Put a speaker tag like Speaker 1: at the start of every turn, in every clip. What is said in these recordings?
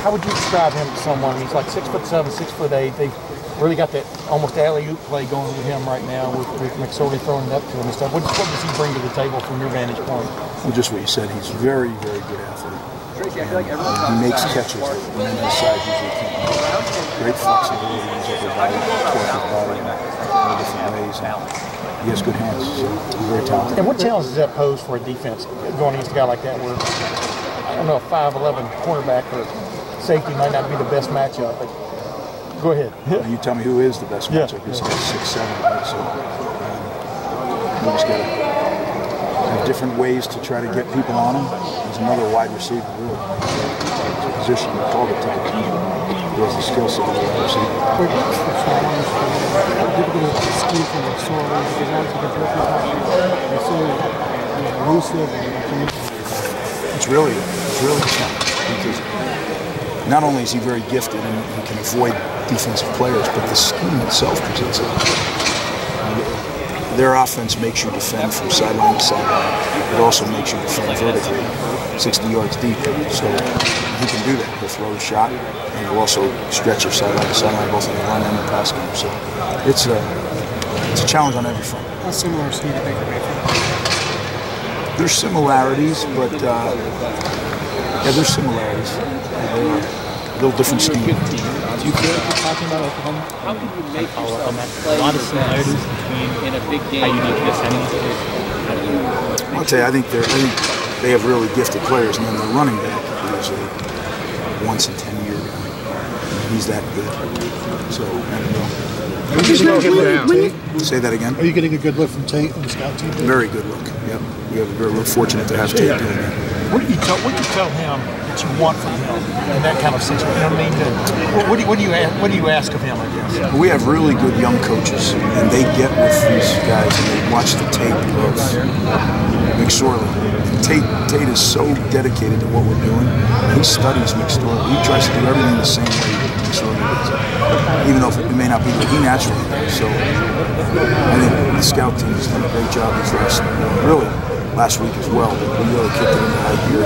Speaker 1: How would you describe him to someone? He's like 6'7", 6'8". They've really got that almost alley-oop play going with him right now, with McSorley throwing it up to him and stuff. What does he bring to the table from your vantage point?
Speaker 2: Well, just what you said. He's very, very good athlete. He makes catches that the men inside usually can't make. Great flexibility. He's upper body, torque his body in all different ways. He has good hands. So he's very talented.
Speaker 1: And what challenge does that pose for a defense going against a guy like that, where I don't know, a 5'11" cornerback or safety might not be the best matchup? But go ahead.
Speaker 2: You tell me who is the best matchup. He's 6'7", right? So we just got to have different ways to try to get people on him. He's another wide receiver, really. It's a position you call it type. He has the skill set of a wide receiver. It's really a challenge, because not only is he very gifted and he can avoid defensive players, but the scheme itself presents it. Their offense makes you defend from sideline to sideline. It also makes you defend vertically, 60 yards deep. So he can do that. He'll throw a shot, and he'll also stretch your sideline to sideline, both in the run and the pass game. So it's a challenge on every front.
Speaker 3: How similar is he to Baker Mayfield?
Speaker 2: There's similarities, but yeah, there's similarities. A little different scheme.
Speaker 4: Do you feel like you're talking about Oklahoma? How can you make yourself play a lot of similarities between in a big game? How you make this any?
Speaker 2: I'll tell you, I think they have really gifted players, and then the running back is a once-in-10-year guy. He's that good. So I don't know.
Speaker 3: Are you getting a good look?
Speaker 2: Say that again.
Speaker 3: Are you getting a good look from Tate on the scout team?
Speaker 2: Very good look. Yep. We're fortunate to have Tate doing that.
Speaker 1: What do you tell him that you want from him in that kind of situation? You know what I mean? What do you ask of him, I guess?
Speaker 2: We have really good young coaches, and they get with these guys and they watch the tape of McSorley. Tate is so dedicated to what we're doing. He studies McSorley. He tries to do everything the same way McSorley does, even though it may not be what he naturally does. So I think the scout team has done a great job these last week as well. We really kicked it into high gear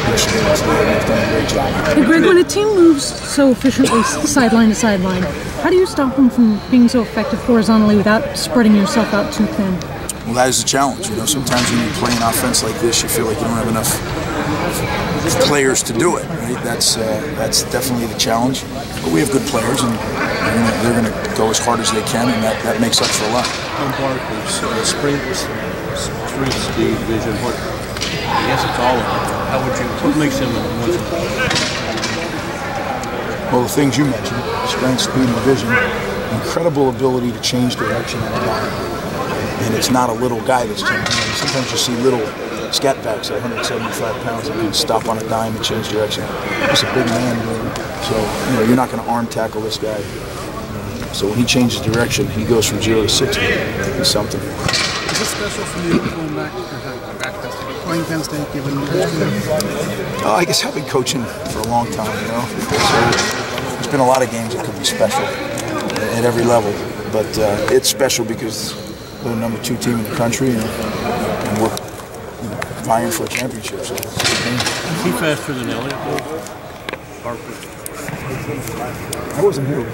Speaker 2: yesterday and today, and they've done a great job.
Speaker 5: Hey Greg, when a team moves so efficiently sideline to sideline, how do you stop them from being so effective horizontally without spreading yourself out too thin?
Speaker 2: Well, that is the challenge. You know, sometimes when you play an offense like this, you feel like you don't have enough players to do it. Right? That's definitely the challenge. But we have good players, and they're going to go as hard as they can, and that makes up for a lot.
Speaker 6: Sprint, speed, vision. I guess it's all of it. What makes him
Speaker 2: Well, the things you mentioned: strength, speed, and vision. Incredible ability to change direction on a dime. And it's not a little guy that's changing. Sometimes you see little scat backs at 175 pounds that can stop on a dime and change direction. He's a big man doing it. So you're not going to arm tackle this guy. So when he changes direction, he goes from 0 to 60. He's something.
Speaker 3: Is it special for you going back playing Penn State, given
Speaker 2: I guess I've been coaching for a long time, you know. So there's been a lot of games that could be special at every level. But it's special because we're the #2 team in the country, and we're vying for a championship. So
Speaker 6: is he faster than Elliott? Harper.
Speaker 2: I wasn't here.
Speaker 6: Oh,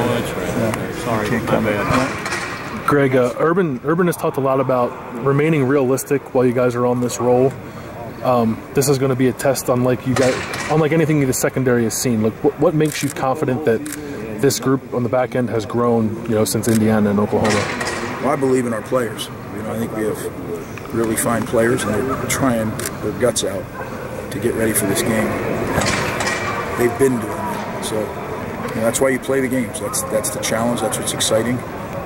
Speaker 6: that's right.
Speaker 2: Yeah.
Speaker 6: Sorry, my bad.
Speaker 7: Greg, Urban has talked a lot about remaining realistic while you guys are on this roll. This is going to be a test unlike anything the secondary has seen. Like, what makes you confident that this group on the back end has grown, since Indiana and Oklahoma?
Speaker 2: Well, I believe in our players. I think we have really fine players, and they're trying their guts out to get ready for this game. They've been doing it, so that's why you play the games. That's the challenge. That's what's exciting.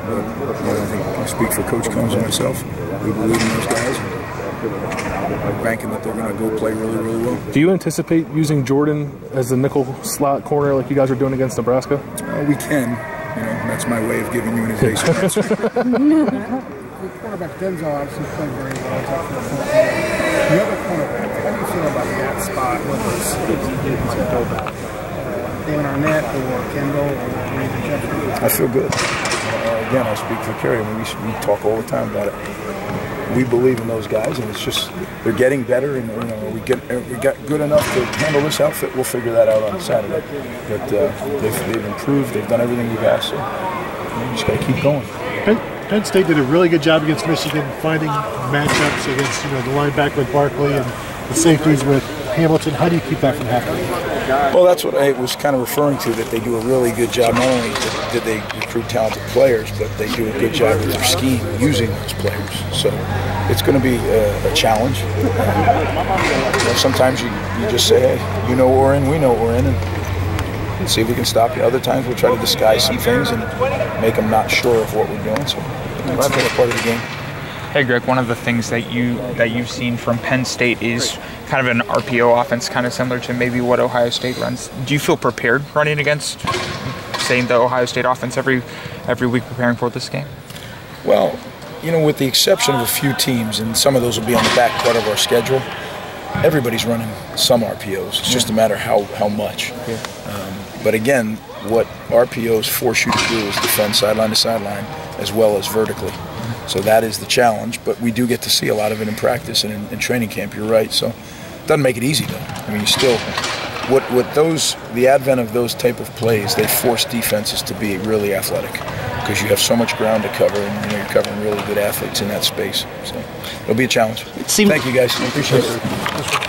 Speaker 2: But I think I speak for Coach Combs and myself. We believe in those guys. We're banking that they're going to go play really, really well.
Speaker 7: Do you anticipate using Jordan as the nickel slot corner like you guys are doing against Nebraska?
Speaker 2: We can. That's my way of giving you an evasive answer.
Speaker 3: The quarterback Denzel obviously played very well. The other cornerback, how do you feel about that spot? Whether it's Damon Arnett or Kendall or Raven Jefferson?
Speaker 2: I feel good. Again, I speak for Kerry. We talk all the time about it. we believe in those guys, and it's just they're getting better, and we got good enough to handle this outfit. We'll figure that out on Saturday. But they've improved. They've done everything we've asked. So we just got to keep going.
Speaker 8: Penn State did a really good job against Michigan, finding matchups against the linebacker with Barkley and the safeties with Hamilton. How do you keep that from happening?
Speaker 2: Well, that's what I was kind of referring to, that they do a really good job. Not only did they recruit talented players, but they do a good job with their scheme using those players. So it's going to be a challenge. Sometimes you just say, hey, you know what we're in, we know what we're in, and see if we can stop you. Other times we'll try to disguise some things and make them not sure of what we're doing. So that's part of the game.
Speaker 9: Hey Greg, one of the things that you've seen from Penn State is kind of an RPO offense, kind of similar to maybe what Ohio State runs. Do you feel prepared running against, say, the Ohio State offense every week preparing for this game?
Speaker 2: Well, with the exception of a few teams, and some of those will be on the back part of our schedule, everybody's running some RPOs. It's just a matter how much.
Speaker 9: Yeah.
Speaker 2: But again, what RPOs force you to do is defend sideline to sideline as well as vertically. So that is the challenge, but we do get to see a lot of it in practice and in training camp. You're right. So it doesn't make it easy though. I mean, you still, the advent of those type of plays, they force defenses to be really athletic because you have so much ground to cover, and you're covering really good athletes in that space. So it'll be a challenge. Thank you guys. I appreciate it.